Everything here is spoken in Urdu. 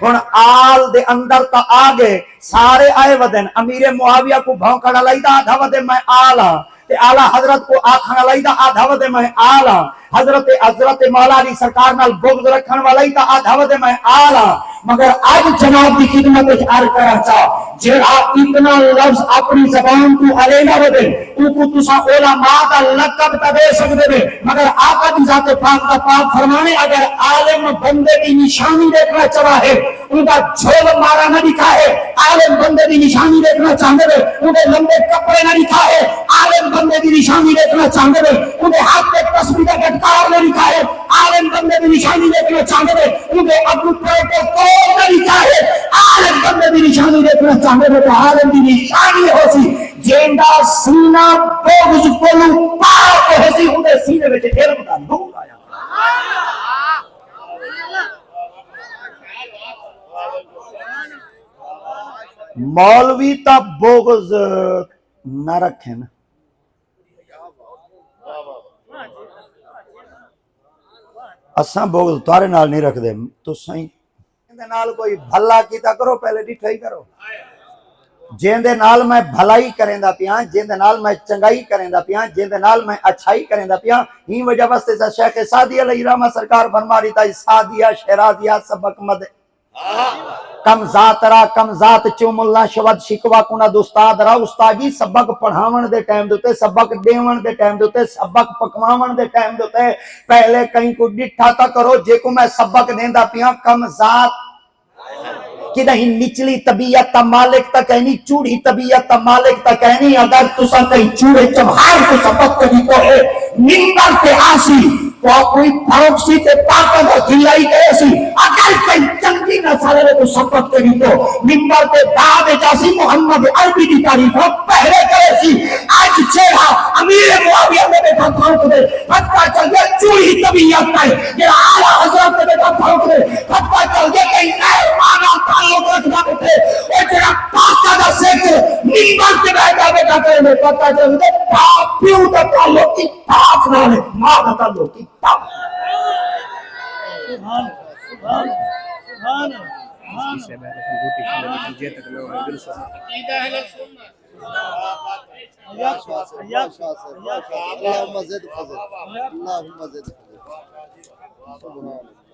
ہن آل دے اندر تا آگے سارے آئے ودن امیر معاویہ کو بھونکڑا لائیدا آدھا ودے میں آلہ تے آلہ حضرت کو آکھنا لائیدا آدھا ودے میں آلہ حضرت مولا علی سرکار نال بغض رکھن والا تا آدھا ودے میں آلہ مگر آج جناب دی خدمت وچ عرض کرنا چاہ جڑا اتنا لفظ اپنی زبان تو علینا ودے او کو تسا علماء دا لقب تا دے سکدے نے مگر آقا دی ذات پاک دا پاک فرمانے اگر عالم بندے دی نشانی دیکھنا چاہے ان کا جھول مارا نہ دکھا ہے عالم بندے دی نشانی دیکھنا چاہتے ہیں انہیں لمبے کپڑے نہ دکھا ہے عالم بندے دی نشانی دیکھنا چاہتے ہیں انہیں ہاتھ پہ تسبیح کا گٹکار نہ دکھا ہے عالم بندے دی نشانی دیکھنا چاہتے ہیں انہیں ابو پروٹوکول نہ دکھا ہے عالم بندے دی نشانی دیکھنا چاہتے ہیں تو عالم دی نشانی ہو سی جیندہ سینہ بغض کلو پاک ہو سی انہیں سینے میں علم کا نور آیا مولوی تا بغض نہ رکھیں اساں بغض تارے نال نہیں رکھ دے تو سائیں دے نال کوئی بھلا کیتا کرو پہلے ڈٹھائی کرو جن دے نال میں بھلائی کریں دا پیاں جن دے نال میں چنگائی کریں دا پیاں جن دے نال میں اچھائی کریں دا پیاں ہی وجہ واسطے سے شیخ سعدی علیہ رحمہ سرکار فرماری تا سعدیہ شیرازیہ سبق مد کم ذات را کم ذات چوم اللہ شود شکوا کنا دوستاد را استادی سبق پڑھاون دے ٹائم دوتے سبق دیون دے ٹائم دوتے سبق پکواون دے ٹائم دوتے پہلے کہیں کو ڈٹھا تا کرو جے کو میں سبق دیندہ پیاں کم ذات کہ نہیں نچلی طبیعت تا مالک تا کہنی چوڑی طبیعت تا مالک تا کہنی اگر تسا کہیں چوڑے چمہار کو سبق کری تو ہے منبر تے آسی تو کوئی پھروکسی تے طاقت اور کھلائی کہے سی اگر کہیں چنگی نہ سالے تو سبق کری تو منبر تے بعد جاسی محمد عربی کی تعریف پہلے کہے سی آج چہرہ امیر معاویہ میں بیٹھا پھروک دے پتہ چل گیا چوڑی طبیعت تا ہے یہ اعلیٰ حضرت میں بیٹھا پھروک دے پتہ چل گیا کہیں نئے مانا تعلق رکھنا بیٹھے اور جڑا پاکہ دا سیکھے منبر تے بیٹھا کرے پتہ چل گیا پاپیوں دا تعلق کی پاک نہ ہے ماں دا تعلق کی پاک سبحان سبحان سبحان اللہم زد فضل اللہم زد فضل سبحان